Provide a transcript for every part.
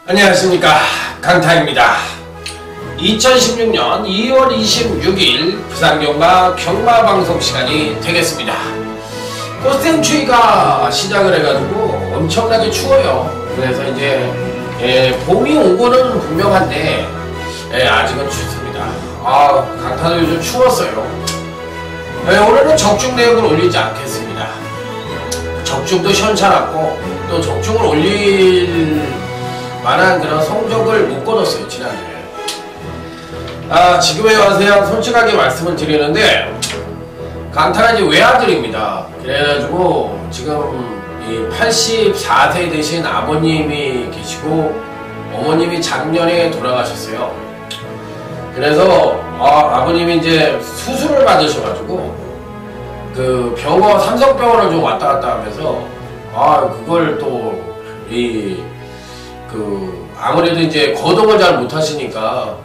안녕하십니까, 강타입니다. 2016년 2월 26일 부산경마 경마방송 시간이 되겠습니다. 꽃샘추위가 시작을 해가지고 엄청나게 추워요. 그래서 이제 봄이 온 거는 분명한데 아직은 춥습니다. 강타도 요즘 추웠어요. 오늘은 적중 내역을 올리지 않겠습니다. 적중도 시원찮았고 또 적중을 올릴 만한 그런 성적을 못 거뒀어요, 지난주에. 지금에 와서야 솔직하게 말씀을 드리는데, 강타는 이제 외아들입니다. 그래가지고 지금 이 84세 되신 아버님이 계시고 어머님이 작년에 돌아가셨어요. 그래서 아버님이 이제 수술을 받으셔가지고 그 병원, 삼성병원을 좀 왔다 갔다 하면서 그걸 또 아무래도 이제 거동을 잘 못하시니까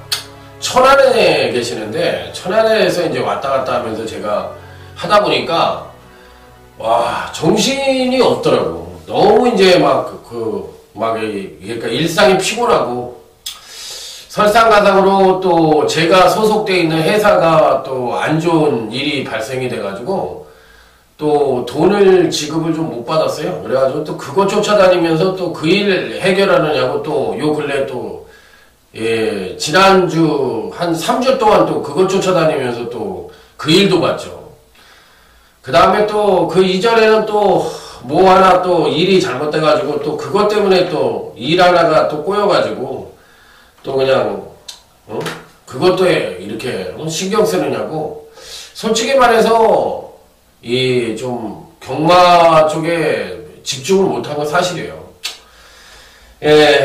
천안에 계시는데, 천안에서 이제 왔다 갔다 하면서 제가 하다 보니까 정신이 없더라고. 너무 이제 그러니까 일상이 피곤하고, 설상가상으로 또 제가 소속되어 있는 회사가 또 안 좋은 일이 발생이 돼가지고 또 돈을 지급을 좀 못 받았어요. 그래가지고 또 그거 쫓아다니면서 또 그 일 해결하느냐고 또 요 근래 또 지난주 한 3주 동안 또 그거 쫓아다니면서 또 그 일도 봤죠. 그 다음에 또 그 이전에는 또 뭐 하나 또 일이 잘못돼가지고 또 그것 때문에 또 일 하나가 또 꼬여가지고 또 그냥 그것도 이렇게 신경 쓰느냐고. 솔직히 말해서 좀 경마 쪽에 집중을 못한 건 사실이에요.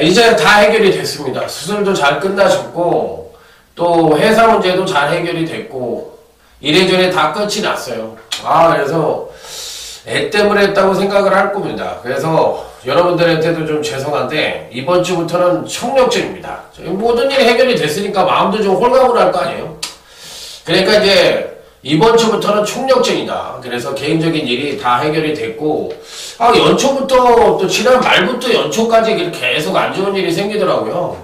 이제 다 해결이 됐습니다. 수술도 잘 끝나셨고 또 회사 문제도 잘 해결이 됐고 이래저래 다 끝이 났어요. 그래서 애 때문에 했다고 생각을 할 겁니다. 그래서 여러분들한테도 좀 죄송한데 이번 주부터는 청력전입니다. 모든 일이 해결이 됐으니까 마음도 좀 홀가분할 거 아니에요. 그러니까 이제 이번 주부터는 총력전이다. 그래서 개인적인 일이 다 해결이 됐고, 연초부터 또 지난 말부터 연초까지 계속 안 좋은 일이 생기더라고요.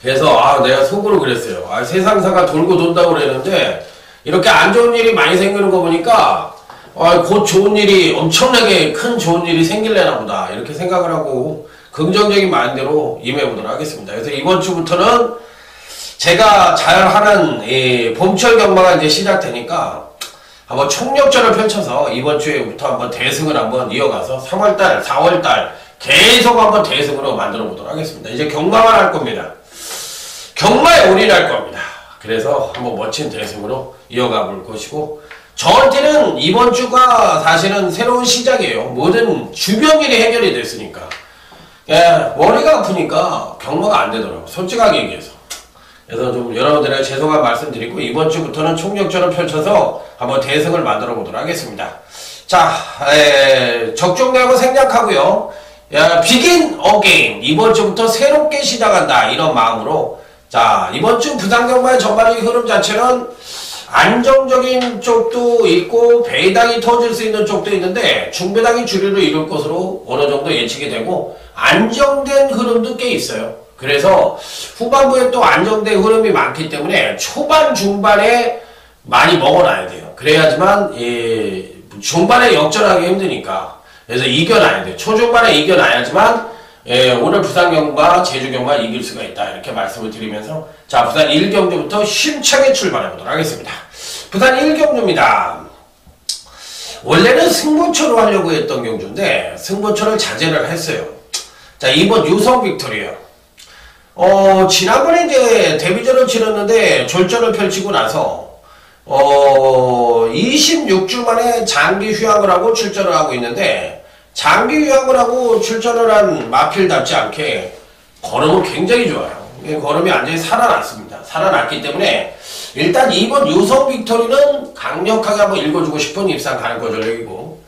그래서 내가 속으로 그랬어요. 세상사가 돌고 돈다고 그랬는데 이렇게 안 좋은 일이 많이 생기는 거 보니까 곧 좋은 일이, 엄청나게 큰 좋은 일이 생길래나 보다 이렇게 생각을 하고 긍정적인 마인드로 임해보도록 하겠습니다. 그래서 이번 주부터는 제가 잘하는 봄철 경마가 이제 시작되니까 한번 총력전을 펼쳐서 이번 주에부터 한번 대승을 한번 이어가서 3월달, 4월달 계속 한번 대승으로 만들어 보도록 하겠습니다. 이제 경마만 할 겁니다. 경마에 올인할 겁니다. 그래서 한번 멋진 대승으로 이어가 볼 것이고, 저한테는 이번 주가 사실은 새로운 시작이에요. 모든 주변 일이 해결이 됐으니까. 머리가 아프니까 경마가 안 되더라고요, 솔직하게 얘기해서. 그래서 좀 여러분들에게 죄송한 말씀 드리고 이번 주부터는 총력전을 펼쳐서 한번 대승을 만들어 보도록 하겠습니다. 자, 적중되고 생략하고요. 비긴 어게인, 이번 주부터 새롭게 시작한다, 이런 마음으로. 자, 이번 주 부산경마의 전반적인 흐름 자체는 안정적인 쪽도 있고 배당이 터질 수 있는 쪽도 있는데 중배당이 주류를 이룰 것으로 어느 정도 예측이 되고 안정된 흐름도 꽤 있어요. 그래서 후반부에 또 안정된 흐름이 많기 때문에 초반 중반에 많이 먹어놔야 돼요. 그래야지만 중반에 역전하기 힘드니까. 그래서 이겨놔야 돼요. 초중반에 이겨놔야지만 오늘 부산경마, 제주경마 이길 수가 있다, 이렇게 말씀을 드리면서, 자, 부산 1경주부터 힘차게 출발해 보도록 하겠습니다. 부산 1경주입니다. 원래는 승부처로 하려고 했던 경주인데 승부처를 자제를 했어요. 자, 이번 유성 빅토리아. 지난번에 이제 데뷔전을 치렀는데 졸전을 펼치고 나서 26주 만에 장기 휴양을 하고 출전을 하고 있는데, 장기 휴양을 하고 출전을 한 마필답지 않게 걸음은 굉장히 좋아요. 걸음이 완전히 살아났습니다. 살아났기 때문에 일단 2번 유성 빅토리는 강력하게 한번 읽어주고 싶은 입상 가능권 전력이고,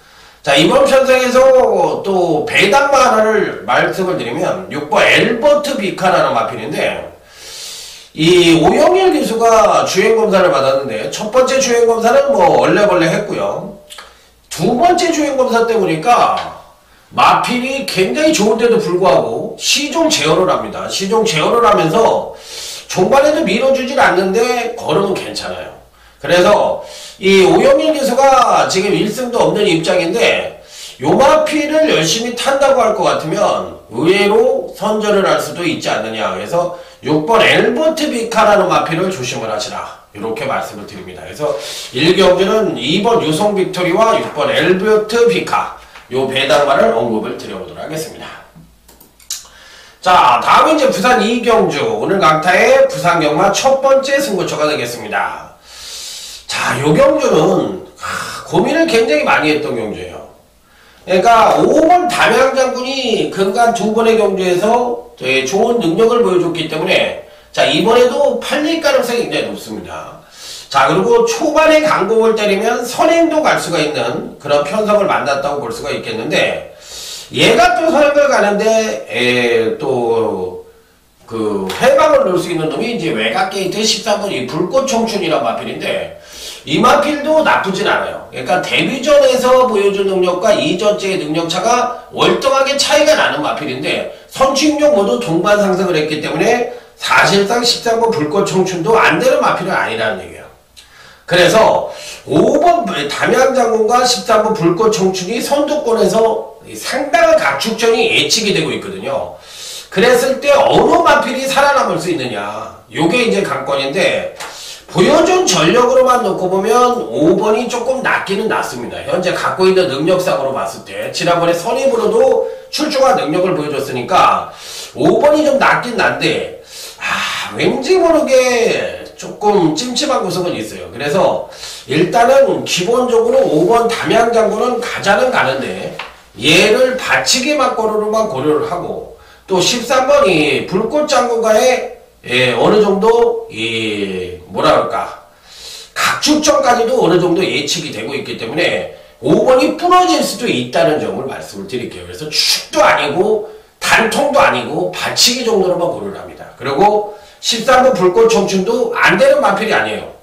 자, 이번 편성에서 또 배당마 하나를 말씀을 드리면 6번 엘버트 비카라는 마필인데, 이 오영일 기수가 주행검사를 받았는데 첫 번째 주행검사는 뭐 얼레벌레 했고요. 두 번째 주행검사 때 보니까 마필이 굉장히 좋은데도 불구하고 시종 제어를 합니다. 시종 제어를 하면서 종반에도 밀어주질 않는데 걸음은 괜찮아요. 그래서 이 오영일 기수가 지금 1승도 없는 입장인데 요 마필을 열심히 탄다고 할 것 같으면 의외로 선전을 할 수도 있지 않느냐. 그래서 6번 엘버트 비카라는 마필을 조심을 하시라. 이렇게 말씀을 드립니다. 그래서 1경주는 2번 유성 빅토리와 6번 엘버트 비카 요 배당마를 언급을 드려보도록 하겠습니다. 자, 다음은 이제 부산 2경주 오늘 강타의 부산 경마 첫 번째 승부처가 되겠습니다. 자, 요 경주는 고민을 굉장히 많이 했던 경주예요. 그러니까 5번 담양장군이 근간 두 번의 경주에서 되게 좋은 능력을 보여줬기 때문에 자, 이번에도 팔릴 가능성이 굉장히 높습니다. 자, 그리고 초반에 강공을 때리면 선행도 갈 수가 있는 그런 편성을 만났다고 볼 수가 있겠는데, 얘가 또 선행을 가는데 또 그 해방을 넣을 수 있는 놈이 이제 외곽 게이트 13번 이 불꽃 청춘이란 마필인데, 이 마필도 나쁘진 않아요. 그러니까 데뷔전에서 보여준 능력과 이전째의 능력차가 월등하게 차이가 나는 마필인데, 선취력 모두 동반 상승을 했기 때문에 사실상 13번 불꽃 청춘도 안 되는 마필은 아니라는 얘기예요. 그래서 5번 담양장군과 13번 불꽃 청춘이 선두권에서 상당한 각축전이 예측이 되고 있거든요. 그랬을 때 어느 마필이 살아남을 수 있느냐, 요게 이제 관건인데, 보여준 전력으로만 놓고 보면 5번이 조금 낫기는 낫습니다. 현재 갖고 있는 능력상으로 봤을 때 지난번에 선입으로도 출중한 능력을 보여줬으니까 5번이 좀 낫긴 난데, 왠지 모르게 조금 찜찜한 구석은 있어요. 그래서 일단은 기본적으로 5번 담양장군은 가자는 가는데 얘를 받치기 막고로만 고려를 하고, 또 13번이 불꽃장군과의 어느 정도 뭐랄까 각축전까지도 어느 정도 예측이 되고 있기 때문에 5번이 부러질 수도 있다는 점을 말씀을 드릴게요. 그래서 축도 아니고 단통도 아니고 받치기 정도로만 고려를 합니다. 그리고 13번 불꽃 청춘도 안 되는 마필이 아니에요.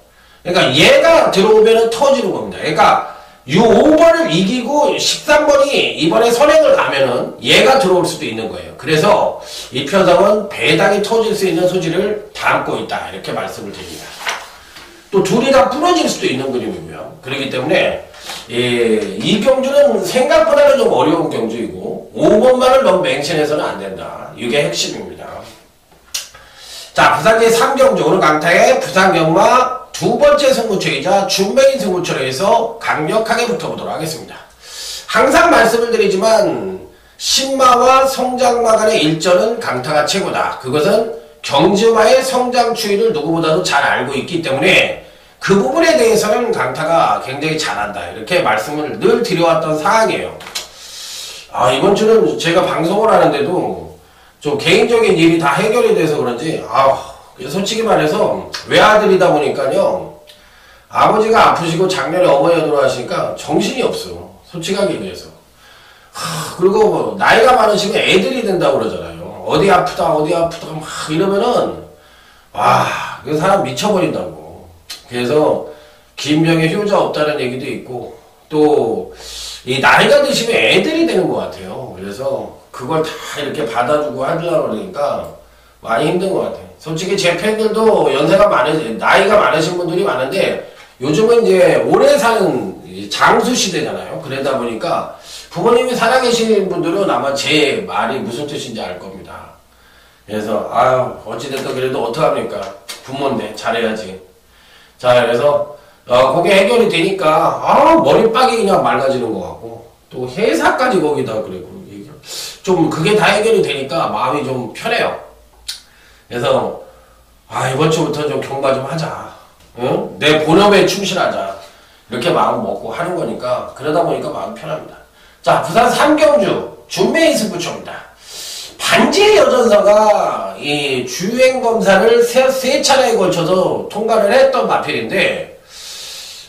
그러니까 얘가 들어오면 터지는 겁니다. 그러니까 이 5번을 이기고 13번이 이번에 선행을 가면은 얘가 들어올 수도 있는 거예요. 그래서 이 편성은 배당이 터질 수 있는 소지를 담고 있다. 이렇게 말씀을 드립니다. 또 둘이 다 부러질 수도 있는 그림이고요. 그렇기 때문에 이 경주는 생각보다는 좀 어려운 경주이고 5번만을 너무 맹신해서는 안 된다. 이게 핵심입니다. 자, 부산 제3경주 오늘 강타의 부산 경마 두 번째 승부처이자 준메인 승부처로 해서 강력하게 붙어보도록 하겠습니다. 항상 말씀을 드리지만 신마와 성장마 간의 일전은 강타가 최고다. 그것은 경주마의 성장 추이를 누구보다도 잘 알고 있기 때문에 그 부분에 대해서는 강타가 굉장히 잘한다. 이렇게 말씀을 늘 드려왔던 사항이에요. 이번 주는 제가 방송을 하는데도 좀 개인적인 일이 다 해결이 돼서 그런지 솔직히 말해서 외아들이다 보니까요, 아버지가 아프시고 작년에 어머니가 돌아가시니까 정신이 없어. 솔직하게 얘기해서. 그리고 뭐 나이가 많으시면 애들이 된다고 그러잖아요. 어디 아프다 막 이러면은 그 사람 미쳐버린다고. 그래서 긴병에 효자 없다는 얘기도 있고, 또 이 나이가 드시면 애들이 되는 것 같아요. 그래서 그걸 다 이렇게 받아주고 하려고 그러니까 많이 힘든 것 같아요. 솔직히 제 팬들도 나이가 많으신 분들이 많은데, 요즘은 이제 오래 사는 장수 시대잖아요. 그러다 보니까 부모님이 살아계신 분들은 아마 제 말이 무슨 뜻인지 알 겁니다. 그래서 어찌됐든 그래도 어떡합니까? 부모인데 잘해야지. 자, 그래서 그게 해결이 되니까 머리빡이 그냥 맑아지는 것 같고, 또 회사까지 거기다 그리고 좀 그게 다 해결이 되니까 마음이 좀 편해요. 그래서 이번 주부터 좀 경마 좀 하자. 응? 내 본업에 충실하자. 이렇게 마음 먹고 하는 거니까, 그러다 보니까 마음 편합니다. 자, 부산 3경주 준메인 승부처입니다. 반지의 여전사가 이 주행 검사를 세 차례에 걸쳐서 통과를 했던 마필인데,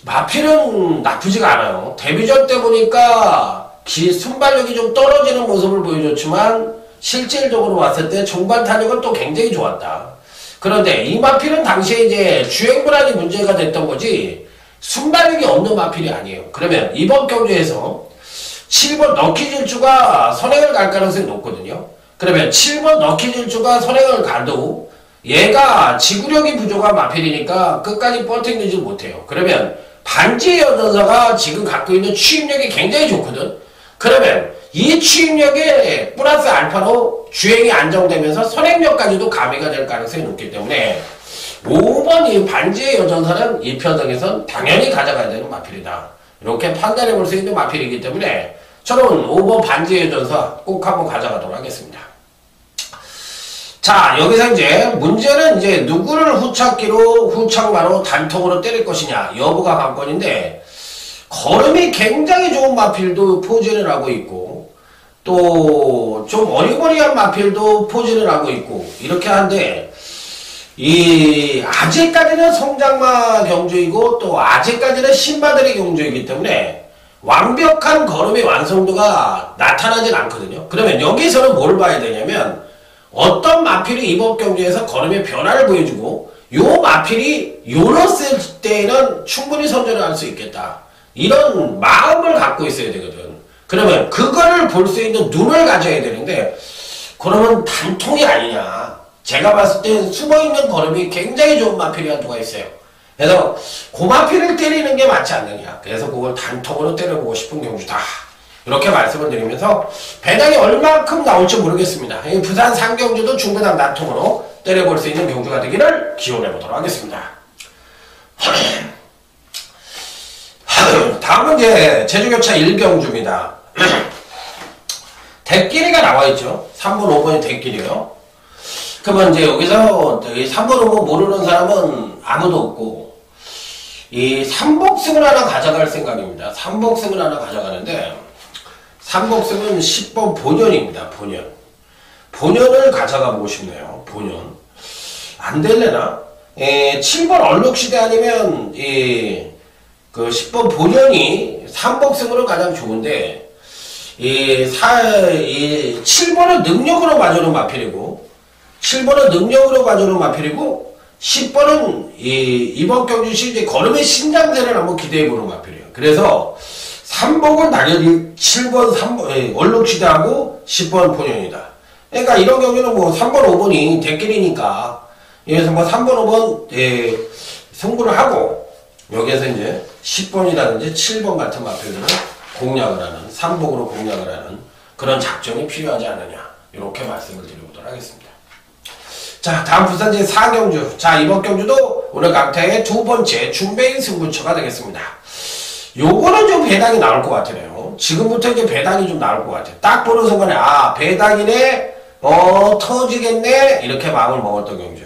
마필은 나쁘지가 않아요. 데뷔전 때 보니까 순발력이 좀 떨어지는 모습을 보여줬지만 실질적으로 봤을 때 종반 탄력은 또 굉장히 좋았다. 그런데 이 마필은 당시에 이제 주행 불안이 문제가 됐던 거지 순발력이 없는 마필이 아니에요. 그러면 이번 경주에서 7번 럭키 질주가 선행을 갈 가능성이 높거든요. 그러면 7번 럭키 질주가 선행을 가도 얘가 지구력이 부족한 마필이니까 끝까지 버티지 못해요. 그러면 반지의 여전사가 지금 갖고 있는 추임력이 굉장히 좋거든. 그러면 이 추임력에 플러스 알파로 주행이 안정되면서 선행력까지도 가미가 될 가능성이 높기 때문에 5번 이 반지의 여전사는 이 편성에선 당연히 가져가야 되는 마필이다. 이렇게 판단해 볼 수 있는 마필이기 때문에 저는 5번 반지의 여전사 꼭 한번 가져가도록 하겠습니다. 자, 여기서 이제 문제는 이제 누구를 후착마로 단통으로 때릴 것이냐 여부가 관건인데, 걸음이 굉장히 좋은 마필도 포진을 하고 있고 또 좀 어리버리한 마필도 포진을 하고 있고 이렇게 한데, 이 아직까지는 성장마 경주이고 또 아직까지는 신바들의 경주이기 때문에 완벽한 걸음의 완성도가 나타나진 않거든요. 그러면 여기서는 뭘 봐야 되냐면, 어떤 마필이 이번 경주에서 걸음의 변화를 보여주고 요 마필이 요랬을 때는 충분히 선전을 할 수 있겠다, 이런 마음을 갖고 있어야 되거든. 그러면 그거를 볼 수 있는 눈을 가져야 되는데, 그러면 단통이 아니냐. 제가 봤을 때 숨어있는 걸음이 굉장히 좋은 마필이 한두가 있어요. 그래서 그 마필을 때리는 게 맞지 않느냐. 그래서 그걸 단통으로 때려보고 싶은 경주다, 이렇게 말씀을 드리면서 배당이 얼마큼 나올지 모르겠습니다. 부산 상경주도 중배당 단통으로 때려볼 수 있는 경주가 되기를 기원해보도록 하겠습니다. 다음은 이제 제주교차 1경주입니다. 대끼리가 나와있죠. 3번, 5번이 대끼리요. 그러면 이제 여기서 3번, 5번 모르는 사람은 아무도 없고, 이 3복승을 하나 가져갈 생각입니다. 3복승을 하나 가져가는데, 3복승은 10번 본연입니다. 본연을 가져가 보고 싶네요. 본연. 안 될래나? 7번 얼룩시대 아니면, 그 10번 본연이 3복승으로 가장 좋은데, 7번은 능력으로 봐주는 마필이고, 7번은 능력으로 봐주는 마필이고, 10번은 이번 경주시 이제 걸음의 신장세를 한번 기대해보는 마필이에요. 그래서 3복은 당연히 7번, 3번, 얼룩시대하고 10번 본연이다. 그러니까 이런 경우는 뭐 3번, 5번이 대끼리니까, 그래서 뭐 3번, 5번, 승부를 하고, 여기에서 이제 10번이라든지 7번 같은 마필들을 공략을 하는, 3복으로 공략을 하는 그런 작전이 필요하지 않느냐, 이렇게 말씀을 드려보도록 하겠습니다. 자, 다음 부산제 4경주. 자, 이번 경주도 오늘 강타의 두 번째 준배인 승부처가 되겠습니다. 요거는 좀 배당이 나올 것 같아요. 지금부터 이제 배당이 좀 나올 것 같아요. 딱 보는 순간에, 아, 배당이네, 터지겠네, 이렇게 마음을 먹었던 경주.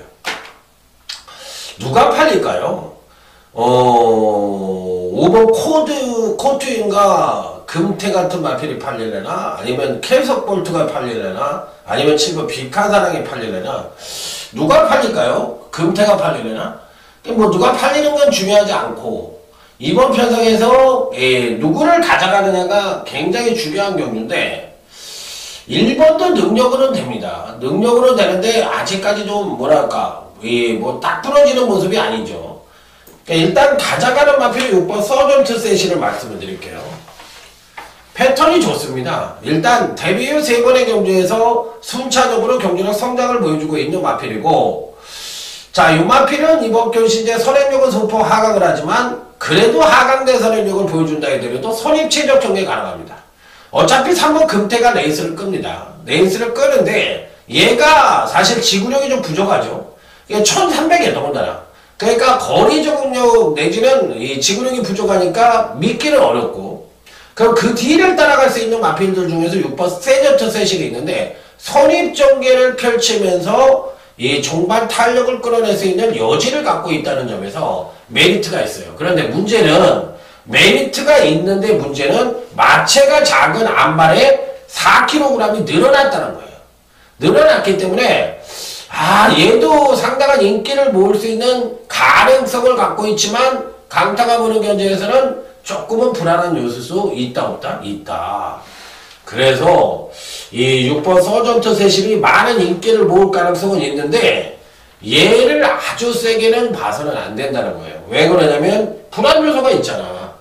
누가 팔릴까요? 5번 코트인가 금태 같은 마필이 팔릴래나? 아니면 켈석 볼트가 팔릴래나? 아니면 7번 비카사랑이 팔릴래나? 누가 팔릴까요? 금태가 팔릴래나? 뭐 누가 팔리는 건 중요하지 않고, 이번 편성에서 누구를 가져가느냐가 굉장히 중요한 경주인데, 1번도 능력으로는 됩니다. 능력으로는 되는데 아직까지 좀 뭐랄까, 뭐 딱 부러지는 모습이 아니죠. 일단 가져가는 마필이 6번 서전트 세시를 말씀을 드릴게요. 패턴이 좋습니다. 일단 데뷔 후 3번의 경주에서 순차적으로 경주력 성장을 보여주고 있는 마필이고, 자, 이 마필은 이번 경시 이제 선행력은 소폭 하강을 하지만 그래도 하강된 선행력을 보여준다 해도 선입체적 경기가 가능합니다. 어차피 3번 금태가 레이스를 끕니다. 레이스를 끄는데 얘가 사실 지구력이 좀 부족하죠. 이게 1300이에요, 더군다나. 그러니까 거리 적응력 내지는 이 지구력이 부족하니까 믿기는 어렵고, 그럼 그 뒤를 따라갈 수 있는 마필들 중에서 6번 세저트 세실이 있는데, 선입전개를 펼치면서 이 종반 탄력을 끌어낼 수 있는 여지를 갖고 있다는 점에서 메리트가 있어요. 그런데 문제는, 메리트가 있는데 문제는 마체가 작은 안발에 4kg이 늘어났다는 거예요. 늘어났기 때문에 얘도 상당한 인기를 모을 수 있는 가능성을 갖고 있지만 강타가 보는 견제에서는 조금은 불안한 요소일 수 있다 없다? 있다. 그래서 이 6번 서전트 세실이 많은 인기를 모을 가능성은 있는데 얘를 아주 세게는 봐서는 안 된다는 거예요. 왜 그러냐면 불안 요소가 있잖아.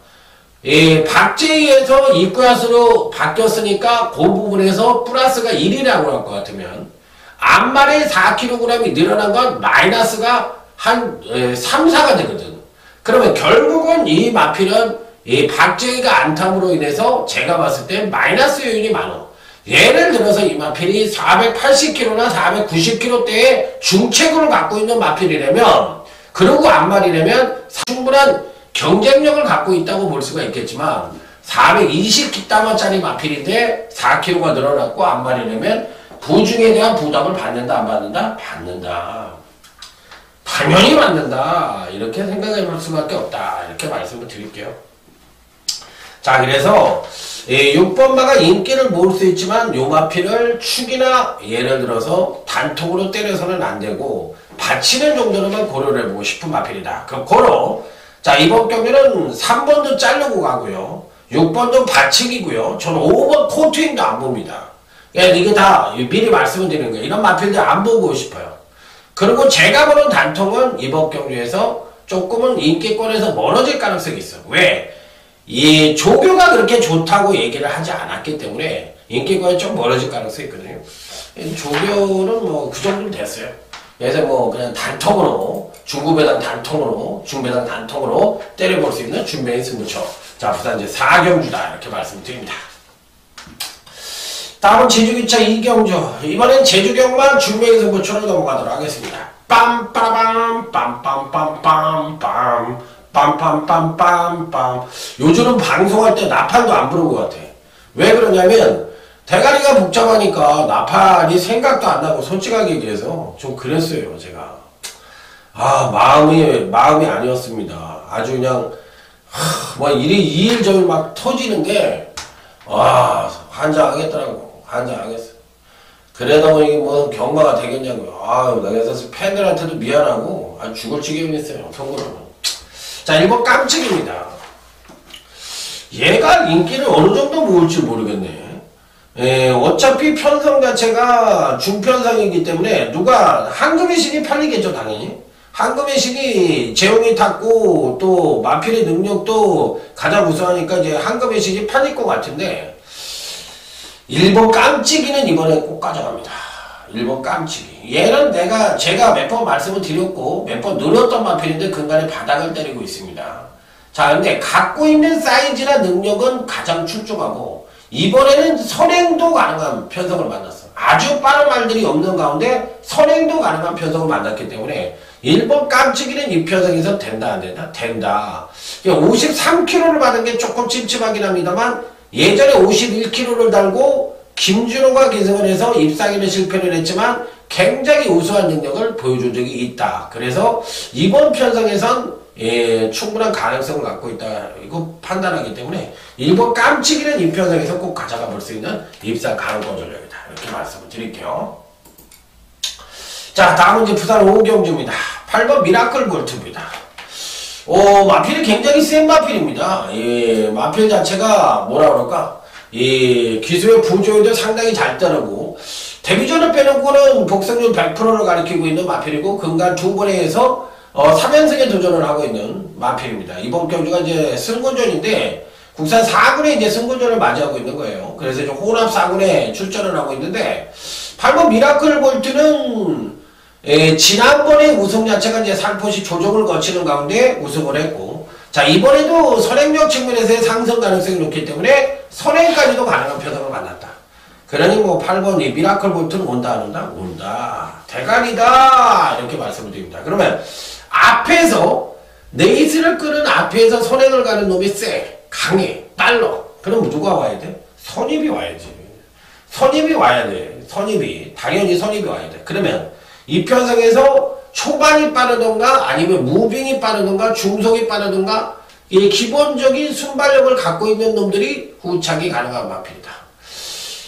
이 박제에서 입구야수로 바뀌었으니까 그 부분에서 플러스가 1이라고 할 것 같으면 앞말에 4kg이 늘어난 건 마이너스가 한 3, 4가 되거든. 그러면 결국은 이 마필은 이 박제가 안탐으로 인해서 제가 봤을 때 마이너스 요인이 많아. 예를 들어서 이 마필이 480kg나 490kg대의 중체구를 갖고 있는 마필이라면, 그리고 앞말이라면 충분한 경쟁력을 갖고 있다고 볼 수가 있겠지만 420kg짜리 마필인데 4kg가 늘어났고 앞말이라면 부중에 대한 부담을 받는다 안 받는다? 받는다. 당연히 받는다. 이렇게 생각해 볼 수밖에 없다. 이렇게 말씀을 드릴게요. 자, 그래서 6번마가 인기를 모을 수 있지만 요 마필을 축이나 예를 들어서 단통으로 때려서는 안 되고 받치는 정도로만 고려를 해보고 싶은 마필이다. 그럼 고로. 자, 이번 경기는 3번도 자르고 가고요. 6번도 받치기고요. 저는 5번 코트윙도 안 봅니다. 이게 다 미리 말씀을 드리는 거예요. 이런 마필들 안 보고 싶어요. 그리고 제가 보는 단통은 이번 경기에서 조금은 인기권에서 멀어질 가능성이 있어요. 왜? 이 조교가 그렇게 좋다고 얘기를 하지 않았기 때문에 인기권에 좀 멀어질 가능성이 있거든요. 조교는 뭐 그 정도면 됐어요. 그래서 뭐 그냥 단통으로, 중구배당 단통으로, 중배당 단통으로 때려볼 수 있는 준비인 승부처. 자, 부산 이제 4경주다. 이렇게 말씀드립니다. 다음은 제주기차 2경주. 이번엔 제주경만 준비인 승부처로 넘어가도록 하겠습니다. 빰빠라밤, 빰빰빰빰빰. 빰빰빰빰빰. 요즘은 방송할 때 나팔도 안 부는 것 같아. 왜 그러냐면 대가리가 복잡하니까 나팔이 생각도 안 나고 솔직하게 얘기해서 좀 그랬어요. 제가 마음이 아니었습니다. 아주 그냥 뭐 일이 2일 전일 막 터지는데 환장하겠더라고. 환장하겠어. 그러다 보니 뭐 경마가 되겠냐고요. 그래서 팬들한테도 미안하고 죽을 지경이었어요. 속으로는. 자, 1번 깜찍입니다. 얘가 인기를 어느 정도 모을지 모르겠네. 어차피 편성 자체가 중편성이기 때문에 누가 한금의 신이 팔리겠죠, 당연히. 한금의 신이 재용이 탔고 또 마필의 능력도 가장 우수하니까 이제 한금의 신이 팔릴 것 같은데 1번 깜찍이는 이번에 꼭 가져갑니다. 1번 깜찍이. 얘는 제가 몇 번 말씀을 드렸고 몇 번 늘었던 마필인데 근간에 바닥을 때리고 있습니다. 자, 근데 갖고 있는 사이즈나 능력은 가장 출중하고 이번에는 선행도 가능한 편성을 만났어. 아주 빠른 말들이 없는 가운데 선행도 가능한 편성을 만났기 때문에 1번 깜찍이는 이 편성에서 된다 안 된다? 된다. 53kg를 받은 게 조금 찝찝하긴 합니다만 예전에 51kg를 달고 김준호가 기승을 해서 입상에는 실패를 했지만 굉장히 우수한 능력을 보여준 적이 있다. 그래서 이번 편성에선 충분한 가능성을 갖고 있다. 이거 판단하기 때문에 1번 깜찍이는 이 편성에서 꼭 가져가 볼 수 있는 입상 가능성 전략이다. 이렇게 말씀을 드릴게요. 자, 다음은 이제 부산 5경주입니다. 8번 미라클 볼트입니다. 마필이 굉장히 센 마필입니다. 마필 자체가 뭐라 그럴까? 기수의 부조에도 상당히 잘 따르고 데뷔전을 빼놓고는 복승률 100%를 가리키고 있는 마필이고 근간 2번에서 3연승에 도전을 하고 있는 마필입니다. 이번 경주가 이제 승군전인데 국산 4군에 이제 승군전을 맞이하고 있는 거예요. 그래서 이제 혼합 4군에 출전을 하고 있는데 8번 미라클 볼트는 지난번에 우승 자체가 이제 살포시 조정을 거치는 가운데 우승을 했고 자, 이번에도 선행력 측면에서의 상승 가능성이 높기 때문에 선행까지도 가능한 편성을 만났다. 그러니 뭐 8번 이 미라클 볼트는 온다 안 온다? 온다. 대가리다. 이렇게 말씀을 드립니다. 그러면 앞에서 네이스를 끄는 앞에서 선행을 가는 놈이 세, 강해, 빨라. 그럼 누가 와야 돼? 선입이 와야지. 선입이 와야 돼. 선입이. 당연히 선입이 와야 돼. 그러면 이 편성에서 초반이 빠르던가 아니면 무빙이 빠르던가 중속이 빠르던가 이 기본적인 순발력을 갖고 있는 놈들이 후착이 가능한 마필이다.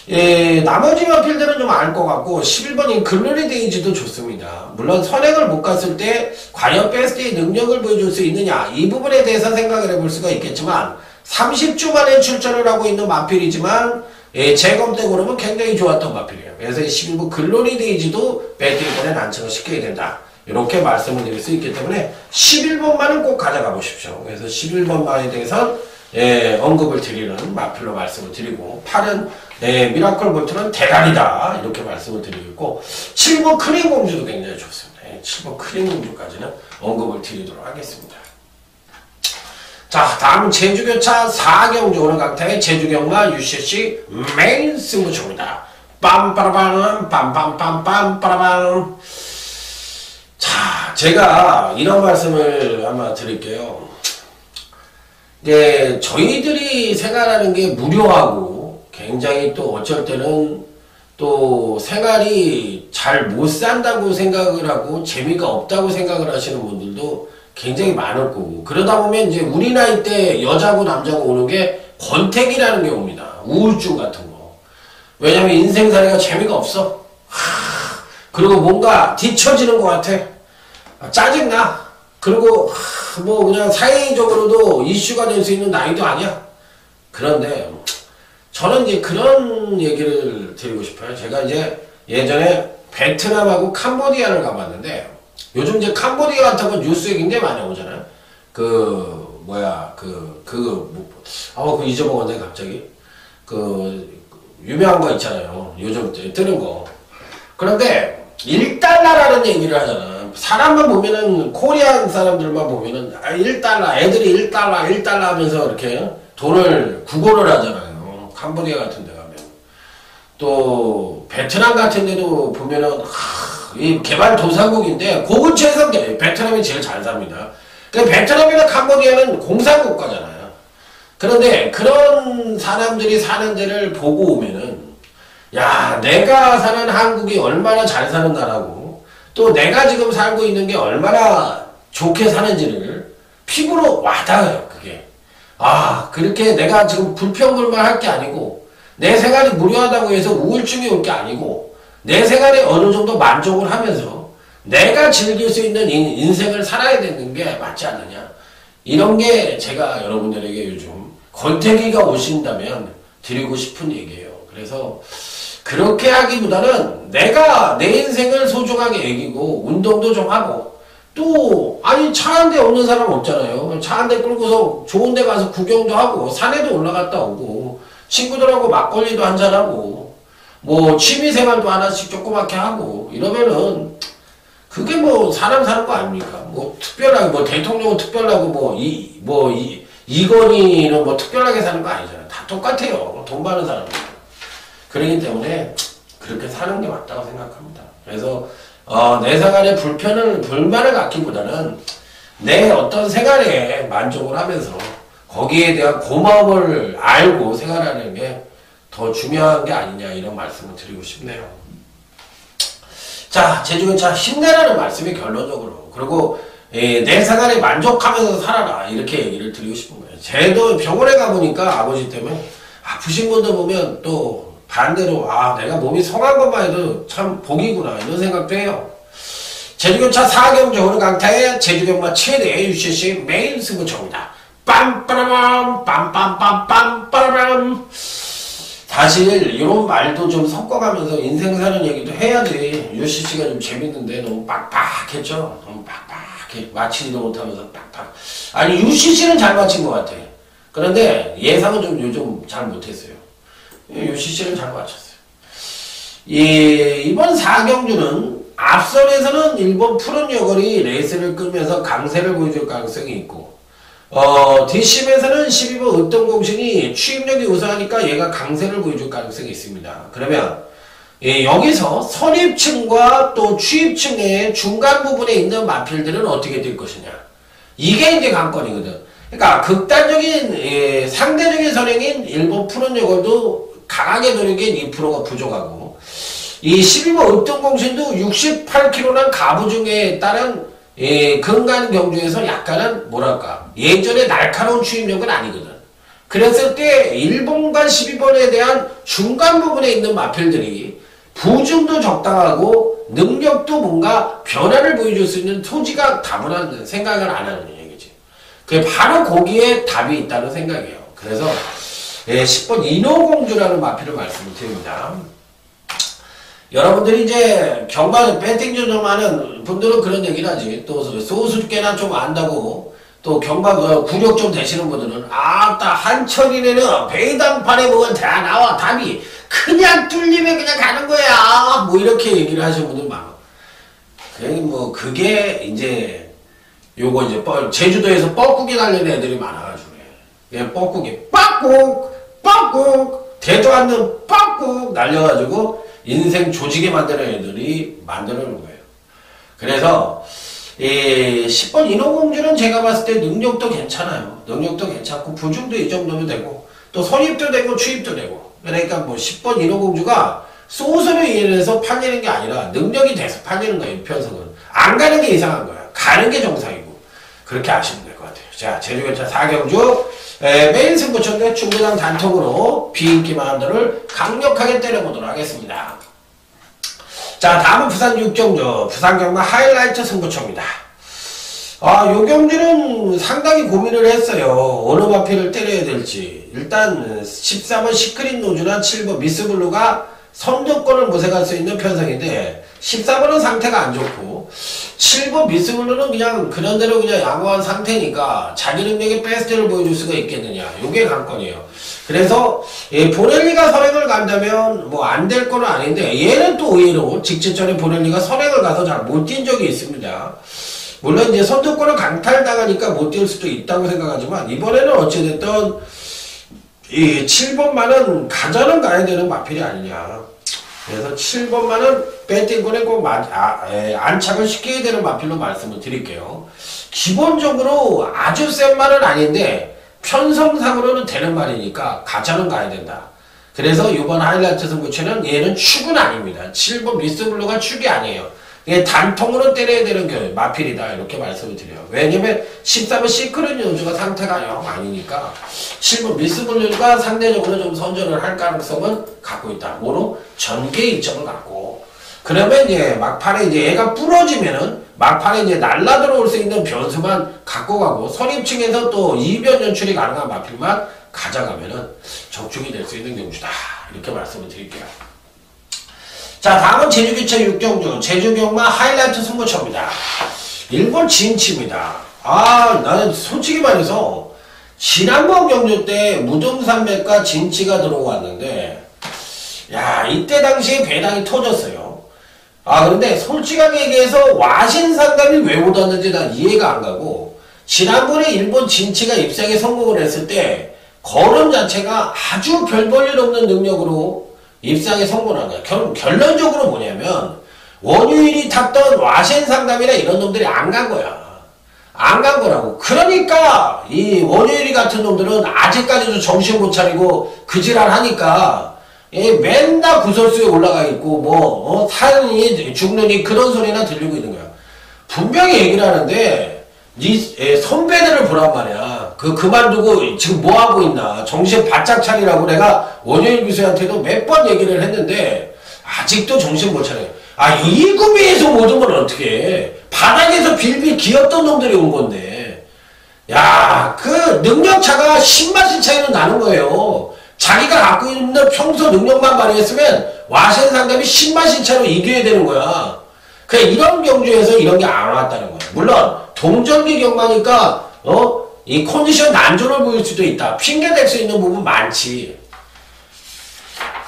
예, 나머지 마필들은 좀 알 것 같고 11번인 글로리 데이지도 좋습니다. 물론 선행을 못 갔을 때 과연 베스트의 능력을 보여줄 수 있느냐 이 부분에 대해서 생각을 해볼 수가 있겠지만 30주 만에 출전을 하고 있는 마필이지만 예, 재검색으로는 굉장히 좋았던 마필이에요. 그래서 11번 글로리 데이지도 배틀권에 난청을 시켜야 된다. 이렇게 말씀을 드릴 수 있기 때문에 11번만은 꼭 가져가 보십시오. 그래서 11번만에 대해서는 예, 언급을 드리는 마필로 말씀을 드리고 8은 예, 미라클 볼트는 대단이다 이렇게 말씀을 드리고 7번 크림 공주도 굉장히 좋습니다. 예, 7번 크림 공주까지는 언급을 드리도록 하겠습니다. 자, 다음 제주교차 4경주 오늘 강타의 제주경마 UCC 메인 승부처입니다. 빰빠라밤 빰빰빰빰빠라밤. 자, 제가 이런 말씀을 한번 드릴게요. 이제 저희들이 생활하는 게 무료하고 굉장히 또 어쩔 때는 또 생활이 잘 못 산다고 생각을 하고 재미가 없다고 생각을 하시는 분들도 굉장히 많을 거고 그러다 보면 이제 우리 나이 때 여자고 남자고 오는 게 권태기라는 게 옵니다. 우울증 같은 거. 왜냐면 인생살이가 재미가 없어. 그리고 뭔가 뒤처지는 것 같아. 짜증나. 그리고 뭐 그냥 사회적으로도 이슈가 될 수 있는 나이도 아니야. 그런데 저는 이제 그런 얘기를 드리고 싶어요. 제가 이제 예전에 베트남하고 캄보디아를 가봤는데 요즘 이제 캄보디아 같은 건 뉴스에 굉장히 많이 오잖아요. 그 잊어먹었네 갑자기. 유명한 거 있잖아요. 요즘 뜨는 거. 그런데 1달러라는 얘기를 하잖아. 사람만 보면은 코리안 사람들만 보면은 1달러 애들이 1달러 하면서 이렇게 돈을 구걸을 하잖아요. 캄보디아 같은 데 가면. 또 베트남 같은 데도 보면은 이 개발도상국인데 그 근처에서 베트남이 제일 잘 삽니다. 베트남이나 캄보디아는 공산국가잖아요. 그런데 그런 사람들이 사는 데를 보고 오면은 야, 내가 사는 한국이 얼마나 잘 사는 나라고 또 내가 지금 살고 있는 게 얼마나 좋게 사는지를 피부로 와닿아요. 그게. 아, 그렇게 내가 지금 불평불만할 게 아니고 내 생활이 무료하다고 해서 우울증이 올 게 아니고 내 생활에 어느 정도 만족을 하면서 내가 즐길 수 있는 인생을 살아야 되는 게 맞지 않느냐. 이런 게 제가 여러분들에게 요즘 권태기가 오신다면 드리고 싶은 얘기예요. 그래서 그렇게 하기보다는 내가 내 인생을 소중하게 여기고 운동도 좀 하고 또 아니 차 한 대 없는 사람 없잖아요. 차 한 대 끌고서 좋은 데 가서 구경도 하고 산에도 올라갔다 오고 친구들하고 막걸리도 한잔하고 뭐 취미생활도 하나씩 조그맣게 하고 이러면은 그게 뭐 사람 사는 거 아닙니까? 뭐 특별하게 뭐 대통령은 특별하고 이건희는 뭐 특별하게 사는 거 아니잖아요. 다 똑같아요. 돈 많은 사람들. 그렇기 때문에 그렇게 사는 게 맞다고 생각합니다. 그래서 내 생활에 불만을 갖기보다는 내 어떤 생활에 만족을 하면서 거기에 대한 고마움을 알고 생활하는 게 더 중요한 게 아니냐 이런 말씀을 드리고 싶네요. 자, 제주교차 힘내라는 말씀이 결론적으로 그리고 내 생활에 만족하면서 살아라 이렇게 얘기를 드리고 싶은 거예요. 쟤도 병원에 가보니까 아버지 때문에 아프신 분들 보면 또 반대로 내가 몸이 성한 것만 해도 참 복이구나 이런 생각도 해요. 제주교차 4경주 오늘 강타의 제주경마 최대 UCC 메인 승부처입니다. 빰빠라밤 빰빰빰빰빠라밤. 사실 이런 말도 좀 섞어가면서 인생 사는 얘기도 해야지 UCC가 좀 재밌는데 너무 빡빡했죠. 너무 빡빡해. 맞히지도 못하면서 빡빡. 아니 UCC는 잘 맞힌 것 같아. 그런데 예상은 좀 요즘 잘 못했어요. UCC를 잘 맞췄어요. 이번 4경주는 앞선에서는 일본 푸른 여걸이 레이스를 끌면서 강세를 보여줄 가능성이 있고 뒷심에서는 12번 으뜸공신이 추임력이 우수하니까 얘가 강세를 보여줄 가능성이 있습니다. 그러면 여기서 선입층과 또 추입층의 중간 부분에 있는 마필들은 어떻게 될 것이냐. 이게 이제 관건이거든. 그러니까 극단적인 상대적인 선행인 일본 푸른 여걸도 강하게 노리기엔 2%가 부족하고 이 12번 으뜸공신도 68kg란 가부중에 따른 근간 경주에서 약간은 뭐랄까 예전에 날카로운 추임력은 아니거든. 그랬을 때 1번과 12번에 대한 중간 부분에 있는 마필들이 부중도 적당하고 능력도 뭔가 변화를 보여줄 수 있는 토지가 다분한 생각을 안 하는 얘기지. 그게 바로 거기에 답이 있다는 생각이에요. 그래서 10번 인어공주라는 마필을 말씀을 드립니다. 여러분들이 이제 경마 배팅 조정하는 분들은 그런 얘기를 하지. 또 소수께나 좀 안다고 또 경마 구력 좀 되시는 분들은 아따 한철이네는 배당판에 뭐가 다 나와 답이 그냥 뚫리면 그냥 가는 거야 뭐 이렇게 얘기를 하시는 분들 많아. 뭐 그게 이제 요거 이제 제주도에서 뻐꾸기 달리는 애들이 많아가지고 그래. 뻐꾸기 뻐꾹 대도 않는 뻐꾹 날려가지고 인생 조지게 만드는 애들이 만드는 거예요. 그래서 10번 인어공주는 제가 봤을 때 능력도 괜찮아요. 능력도 괜찮고 부중도 이 정도면 되고 또 선입도 되고 추입도 되고 그러니까 뭐 10번 인어공주가 소설에 의해서 팔리는 게 아니라 능력이 돼서 팔리는 거예요. 편성은 안 가는 게 이상한 거야. 가는 게 정상이고 그렇게 아시면 될 것 같아요. 자 제주경차 4경주 메인 승부처인데 중부장 단통으로 비인기 마운드를 강력하게 때려보도록 하겠습니다. 자 다음은 부산 6경주 부산경마 하이라이트 승부처입니다. 요 경주는 상당히 고민을 했어요. 어느 마필을 때려야 될지. 일단 13번 시크릿 노즈나 7번 미스블루가 선두권을 모색할 수 있는 편성인데 14번은 상태가 안 좋고 7번 미스블루는 그냥 그런대로 그냥 양호한 상태니까 자기 능력의 베스트를 보여줄 수가 있겠느냐. 요게 관건이에요. 그래서 보렐리가 선행을 간다면 뭐 안 될 거는 아닌데 얘는 또 의외로 직접전에 보렐리가 선행을 가서 잘 못 뛴 적이 있습니다. 물론 이제 선두권을 강탈당하니까 못 뛸 수도 있다고 생각하지만 이번에는 어찌됐든 이 7번만은 가자는 가야 되는 마필이 아니냐. 그래서 7번만은 배팅권에 꼭 안착을 시켜야 되는 마필로 말씀을 드릴게요. 기본적으로 아주 센 말은 아닌데 편성상으로는 되는 말이니까 가자는 가야 된다. 그래서 이번 하이라이트 승부처는 얘는 축은 아닙니다. 7번 미스블루가 축이 아니에요. 이게 단통으로 때려야 되는 마필이다 이렇게 말씀을 드려요. 왜냐면 13번 시크릿 요즈가 상태가 영 아니니까 7번 미스블루가 상대적으로 좀 선전을 할 가능성은 갖고 있다. 뭐로? 전개 이점을 갖고. 그러면 이제 막판에 이제 얘가 부러지면은 막판에 이제 날라 들어올 수 있는 변수만 갖고 가고 선입층에서 또 이변 연출이 가능한 마필만 가져가면은 적중이 될 수 있는 경주다. 이렇게 말씀을 드릴게요. 자 다음은 제주기차 6경주 제주경마 하이라이트 승부처입니다. 일본 진치입니다. 나는 솔직히 말해서 지난번 경주 때 무등산맥과 진치가 들어왔는데 야 이때 당시에 배당이 터졌어요. 그런데 솔직하게 얘기해서 와신상담이 왜 못 왔는지 난 이해가 안 가고 지난번에 일본 진치가 입상에 성공을 했을 때 걸음 자체가 아주 별 볼 일 없는 능력으로 입상에 성공한 거야. 결론적으로 뭐냐면 원유일이 탔던 와신상담이나 이런 놈들이 안 간 거야. 안 간 거라고. 그러니까 이 원유일이 같은 놈들은 아직까지도 정신 못 차리고 그지랄 하니까 맨날 구설수에 올라가 있고 사느니 죽느니 그런 소리나 들리고 있는 거야. 분명히 얘기를 하는데 네 선배들을 보란 말이야. 그만두고 지금 뭐 하고 있나. 정신 바짝 차리라고 내가 원효일 교수한테도 몇 번 얘기를 했는데 아직도 정신 못 차려요. 이 구미에서 못 오면 어떡해. 바닥에서 빌빌 기었던 놈들이 온 건데. 야, 그 능력차가 10만씩 차이는 나는 거예요. 자기가 갖고 있는 평소 능력만 발휘했으면 와신 상담이 10만씩 차로 이겨야 되는 거야. 그냥 이런 경주에서 이런 게 안 왔다는 거야. 물론 동전기 경마니까 이 컨디션 난조를 보일 수도 있다. 핑계 댈 수 있는 부분 많지.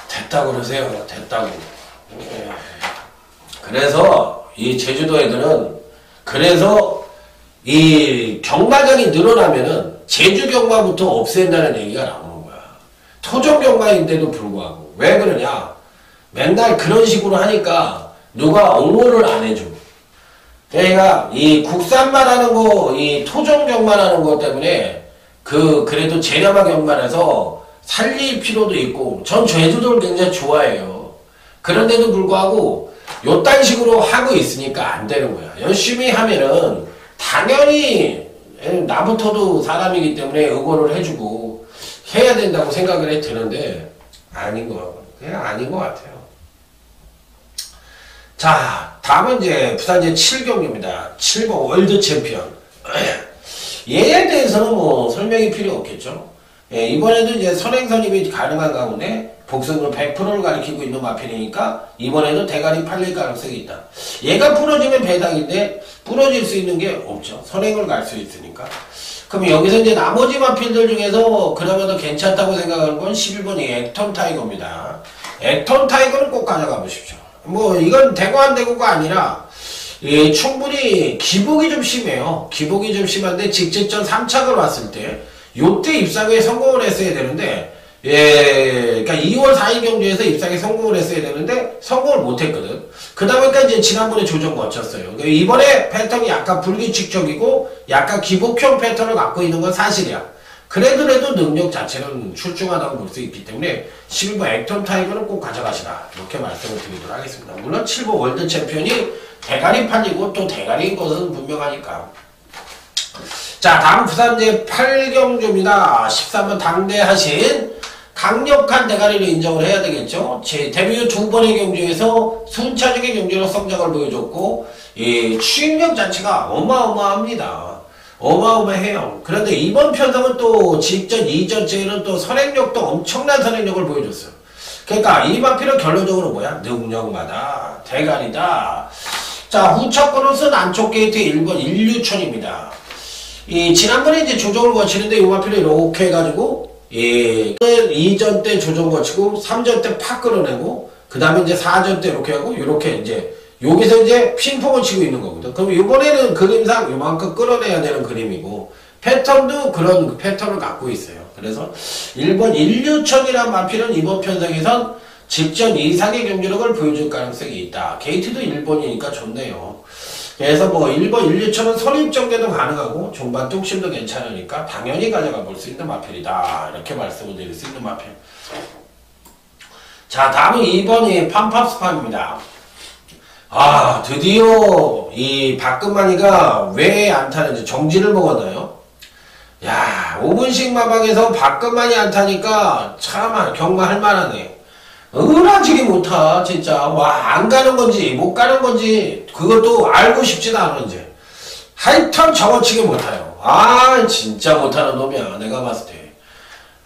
됐다고 그러세요. 됐다고. 그래서 이 제주도 애들은 그래서 이 경마장이 늘어나면은 제주 경마부터 없앤다는 얘기가 나오는 거야. 토종 경마인데도 불구하고. 왜 그러냐? 맨날 그런 식으로 하니까 누가 옹호를 안 해줘. 그러니까 이 국산만 하는 거, 이 토종 경만 하는 것 때문에 그래도 저렴한 경만에서 살릴 필요도 있고 전 제주도를 굉장히 좋아해요. 그런데도 불구하고 요딴 식으로 하고 있으니까 안 되는 거야. 열심히 하면은 당연히 나부터도 사람이기 때문에 응원을 해주고 해야 된다고 생각을 드는데 그냥 아닌 것 같아요. 자, 다음은 이제 부산 제 7경기입니다. 7번 월드 챔피언. 얘에 대해서는 뭐 설명이 필요 없겠죠. 예, 이번에도 이제 선행선임이 가능한 가운데 복승률 100%를 가리키고 있는 마필이니까 이번에도 대가리 팔릴 가능성이 있다. 얘가 부러지면 배당인데 부러질 수 있는 게 없죠. 선행을 갈 수 있으니까. 그럼 여기서 이제 나머지 마필들 중에서 그나마도 괜찮다고 생각하는 건 11번이 액턴 타이거입니다. 액턴 타이거는 꼭 가져가 보십시오. 뭐 이건 되고 안 되고가 아니라 예, 충분히 기복이 좀 심해요. 기복이 좀 심한데 직접전 3착을 왔을 때 요때 입상에 성공을 했어야 되는데 예, 그러니까 2월 4일 경주에서 입상에 성공을 했어야 되는데 성공을 못했거든. 그 다음에까 이제 지난번에 조정 거쳤어요. 그러니까 이번에 패턴이 약간 불규칙적이고 약간 기복형 패턴을 갖고 있는 건 사실이야. 그래도 능력 자체는 출중하다고 볼 수 있기 때문에 11번 액턴 타이거는 꼭 가져가시라 이렇게 말씀을 드리도록 하겠습니다. 물론 7번 월드 챔피언이 대가리 팔리고 또 대가리인 것은 분명하니까. 자, 다음 부산제 8경주입니다. 13번 당대하신 강력한 대가리를 인정을 해야 되겠죠. 제 데뷔 후 2번의 경주에서 순차적인 경주로 성장을 보여줬고 추임력 자체가 어마어마합니다. 어마어마해요. 그런데 이번 편성은 또 직전 이전째는 또 선행력도 엄청난 선행력을 보여줬어요. 그러니까 이 마필은 결론적으로 뭐야? 능력마다 대가리다. 자, 후척권을 쓴 안쪽 게이트 1번 인류천입니다. 지난번에 이제 조정을 거치는데 이 마필을 이렇게 해가지고 이전 때 조정 거치고 3전 때 팍 끌어내고 그 다음에 이제 4전 때 이렇게 하고 이렇게 이제 여기서 이제 핑퐁을 치고 있는 거거든. 그럼 이번에는 그림상 요만큼 끌어내야 되는 그림이고 패턴도 그런 패턴을 갖고 있어요. 그래서 1번 인류천이란 마필은 이번 편성에선 직전 이상의 경주력을 보여줄 가능성이 있다. 게이트도 1번이니까 좋네요. 그래서 뭐 1번 인류천은 선입전개도 가능하고 종반 뚝심도 괜찮으니까 당연히 가져가 볼 수 있는 마필이다. 이렇게 말씀을 드릴 수 있는 마필. 자, 다음은 2번이 팜팝스팜입니다. 아, 드디어 이 박근만이가 왜 안 타는지 정지를 먹었나요? 야, 5분씩 마방에서 박근만이 안 타니까 참 경마할 만하네. 은하지게 못 타, 진짜. 와, 안 가는 건지, 못 가는 건지, 그것도 알고 싶지도 않은지. 하여튼 저거치게 못 타요. 아, 진짜 못 타는 놈이야, 내가 봤을 때.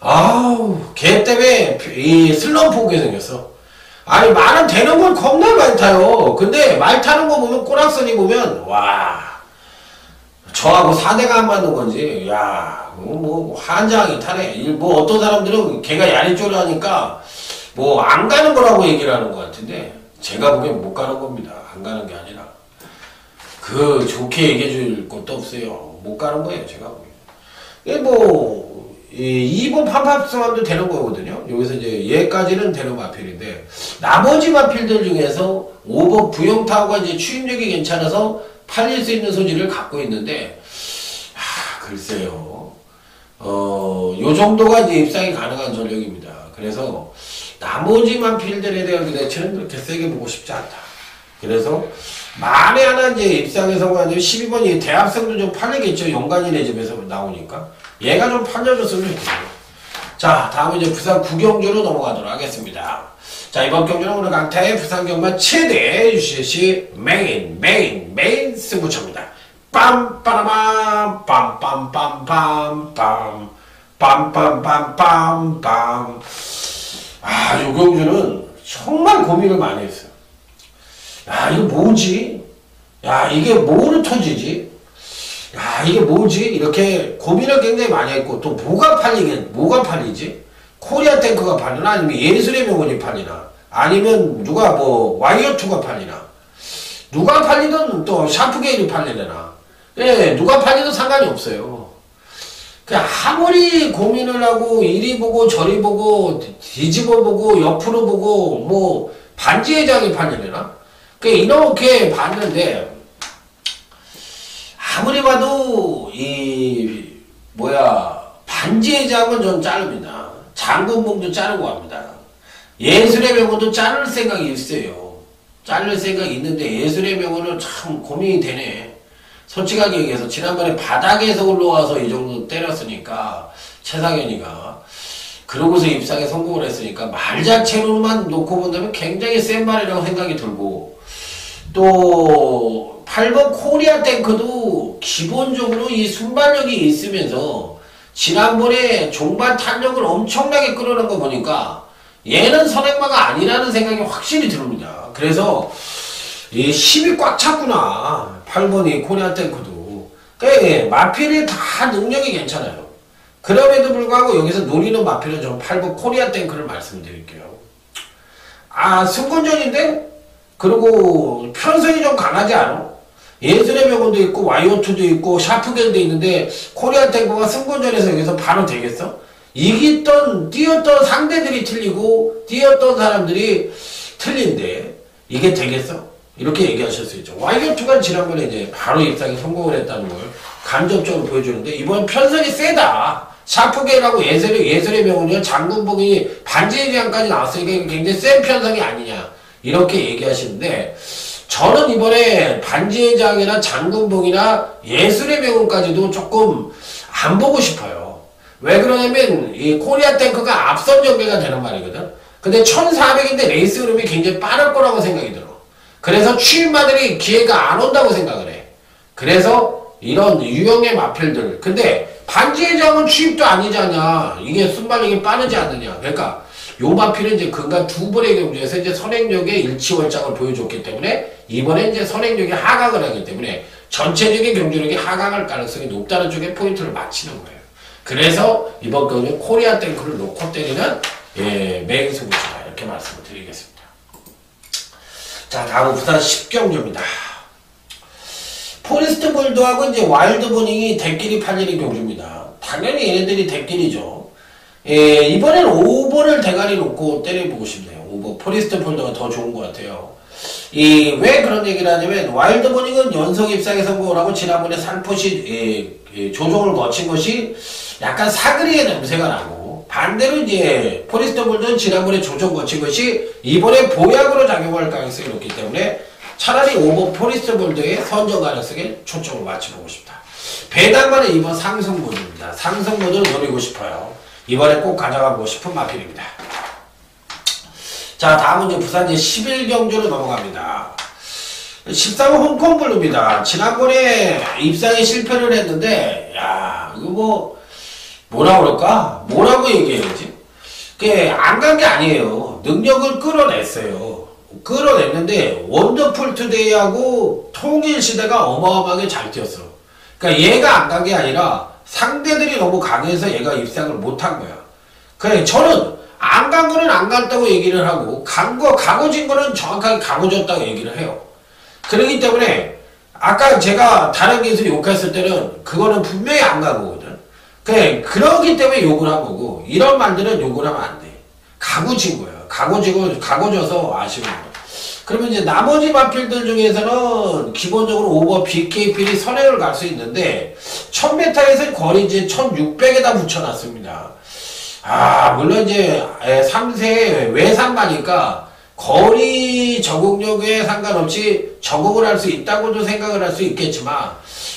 아우, 걔 때문에 이 슬럼프 오게 생겼어. 아니, 말은 되는 건 겁나 많이 타요. 근데 말 타는 거 보면, 꼬락선이 보면, 와, 저하고 사대가 안 맞는 건지, 야, 뭐, 환장하게 타네. 뭐, 어떤 사람들은 걔가 야리쪼리 하니까, 뭐, 안 가는 거라고 얘기를 하는 것 같은데, 제가 보기엔 못 가는 겁니다. 안 가는 게 아니라. 좋게 얘기해 줄 것도 없어요. 못 가는 거예요, 제가 보기엔. 이게 뭐, 2번 팜팝스만도 되는 거거든요. 여기서 이제 얘까지는 되는 마필인데, 나머지 마필들 중에서 5번 부영타워가 이제 추임력이 괜찮아서 팔릴 수 있는 소질을 갖고 있는데, 글쎄요. 요 정도가 이제 입상이 가능한 전력입니다. 그래서, 나머지 마필들에 대한 대체는 그렇게 세게 보고 싶지 않다. 그래서, 만에 하나 이제 입상에 성공하면 12번이 대합성도 좀 팔리겠죠. 용관이네 집에서 나오니까. 얘가 좀 팔려줬으면 좋겠어요. 자, 다음은 이제 부산 구경주로 넘어가도록 하겠습니다. 자, 이번 경주는 오늘 강타의 부산 경마 최대 UCC 메인 승부처입니다. 빰빠라밤 빰빰빰빰빰 빰빰빰빰빰. 아, 요 경주는 정말 고민을 많이 했어요. 야, 이거 뭐지? 야, 이게 뭐로 터지지? 야, 이게 뭐지? 이렇게 고민을 굉장히 많이 했고, 또 뭐가 팔리지? 코리아 탱크가 팔리나? 아니면 예술의 명언이 팔리나? 아니면 누가 뭐, 와이어2가 팔리나? 누가 팔리든 또 샤프게일이 팔리려나? 예, 누가 팔리든 상관이 없어요. 그냥 아무리 고민을 하고, 이리 보고, 저리 보고, 뒤집어 보고, 옆으로 보고, 뭐, 반지회장이 팔리려나? 이렇게 봤는데, 아무리 봐도, 반지회장은 전 자릅니다. 장군봉도 자르고 합니다. 예술의 명언도 자를 생각이 있어요. 자를 생각이 있는데, 예술의 명언은 참 고민이 되네. 솔직하게 얘기해서, 지난번에 바닥에서 올라와서 이 정도 때렸으니까, 최상현이가. 그러고서 입상에 성공을 했으니까 말 자체로만 놓고 본다면 굉장히 센 말이라고 생각이 들고, 또 8번 코리아 탱크도 기본적으로 이 순발력이 있으면서 지난번에 종반 탄력을 엄청나게 끌어낸 거 보니까 얘는 선행마가 아니라는 생각이 확실히 듭니다. 그래서 이 힘이 꽉 찼구나. 8번이 코리아 탱크도. 그러니까 마필이 다 능력이 괜찮아요. 그럼에도 불구하고 여기서 노리는 마필은 저는 8번 코리아 탱크를 말씀드릴게요. 아, 승권전인데? 그리고 편성이 좀 강하지 않아? 예술의 명언도 있고 와이오투도 있고 샤프겐도 있는데 코리아 탱크가 승권전에서 여기서 바로 되겠어? 뛰었던 상대들이 틀리고 뛰었던 사람들이 틀린데 이게 되겠어? 이렇게 얘기하실 수 있죠. 와이오투가 지난번에 이제 바로 입상에 성공을 했다는 걸 간접적으로 보여주는데 이번 편성이 세다. 샤프겐하고 예술의 명언이요. 장군복이 반지의 제왕까지 나왔으니까 굉장히 센 편성이 아니냐. 이렇게 얘기하시는데 저는 이번에 반지의 제왕이나 장군복이나 예술의 명언까지도 조금 안 보고 싶어요. 왜 그러냐면 이 코리아 탱크가 앞선 전개가 되는 말이거든. 근데 1400인데 레이스 흐름이 굉장히 빠를 거라고 생각이 들어. 그래서 취임마들이 기회가 안 온다고 생각을 해. 그래서 이런 유형의 마필들. 근데 반지의 제왕은 취입도 아니잖아. 이게 순발력이 빠르지 않느냐. 그러니까 요 마필은 이제 근간 두 번의 경주에서 이제 선행력의 일치월장을 보여줬기 때문에 이번에 이제 선행력이 하강을 하기 때문에 전체적인 경주력이 하강할 가능성이 높다는 쪽에 포인트를 맞추는 거예요. 그래서 이번 경주는 코리아 탱크를 놓고 때리는 맹승부수다. 이렇게 말씀을 드리겠습니다. 자, 다음은 부산 10경주입니다. 포리스트 볼드하고 이제 와일드 버닝이 대끼리 팔리는 경주입니다. 당연히 얘네들이 대끼리죠. 이번엔 5번을 대가리 놓고 때려보고 싶네요. 5번. 포리스트 볼드가 더 좋은 것 같아요. 왜 그런 얘기를 하냐면, 와일드 버닝은 연속 입상에 성공을 하고, 지난번에 살포시, 조종을 거친 것이 약간 사그리의 냄새가 나고, 반대로 이제, 포리스트 볼드는 지난번에 조종 거친 것이 이번에 보약으로 작용할 가능성이 높기 때문에, 차라리 5번 포리스트 볼드의 선정 가능성에 초점을 맞춰보고 싶다. 배당만은 이번 상승 모드입니다. 상승 모드를 노리고 싶어요. 이번에 꼭 가져가고 싶은 마필입니다. 자, 다음은 이제 부산 이제 11경주로 넘어갑니다. 13호 홍콩블루입니다. 지난번에 입상에 실패를 했는데, 야, 이거 뭐라 그럴까? 뭐라고 얘기해야지? 그게 안 간 게 아니에요. 능력을 끌어냈어요. 끌어냈는데, 원더풀 투데이하고 통일시대가 어마어마하게 잘 뛰었어. 그러니까 얘가 안 간 게 아니라, 상대들이 너무 강해서 얘가 입상을 못한 거야. 그래, 저는 안 간 거는 안 갔다고 얘기를 하고, 가고진 거는 정확하게 가고졌다고 얘기를 해요. 그렇기 때문에, 아까 제가 다른 기술 욕했을 때는, 그거는 분명히 안 간 거거든. 그래, 그러기 때문에 욕을 한 거고, 이런 말들은 욕을 하면 안 돼. 가고진 거야. 가고져서 아쉬운 거야. 그러면 이제 나머지 마필들 중에서는 기본적으로 오버 BKP이 선행을 갈 수 있는데 1000m에서 거리 이제 1600에다 붙여놨습니다. 물론 이제 3세 외상가니까 거리 적응력에 상관없이 적응을 할 수 있다고도 생각을 할 수 있겠지만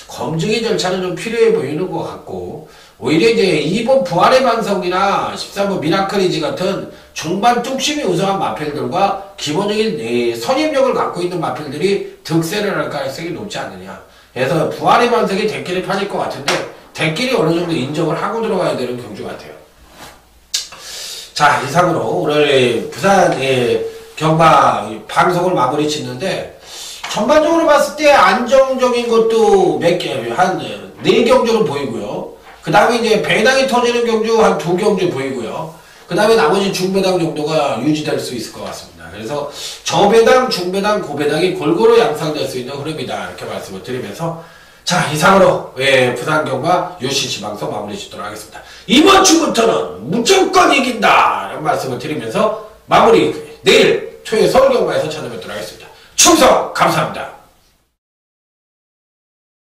검증의 절차는 좀 필요해 보이는 것 같고 오히려 이제 2번 부활의 반성이나 13번 미라클이지 같은 중반 뚝심이 우수한 마필들과 기본적인 선임력을 갖고 있는 마필들이 득세를 할 가능성이 높지 않느냐. 그래서 부활의 반성이 대끼리 팔릴 것 같은데 대끼리 어느 정도 인정을 하고 들어가야 되는 경주 같아요. 자, 이상으로 오늘 부산 경마 방송을 마무리 짓는데 전반적으로 봤을 때 안정적인 것도 한 4경주는 보이고요. 그 다음에 이제 배당이 터지는 경주 한 2경주 보이고요. 그 다음에 나머지 중배당 정도가 유지될 수 있을 것 같습니다. 그래서 저배당, 중배당, 고배당이 골고루 양상될 수 있는 흐름이다. 이렇게 말씀을 드리면서 자, 이상으로 부산경마 UCC 방송 마무리 짓도록 하겠습니다. 이번 주부터는 무조건 이긴다. 이런 말씀을 드리면서 마무리 내일 토요일 서울경마에서 찾아뵙도록 하겠습니다. 충성 감사합니다.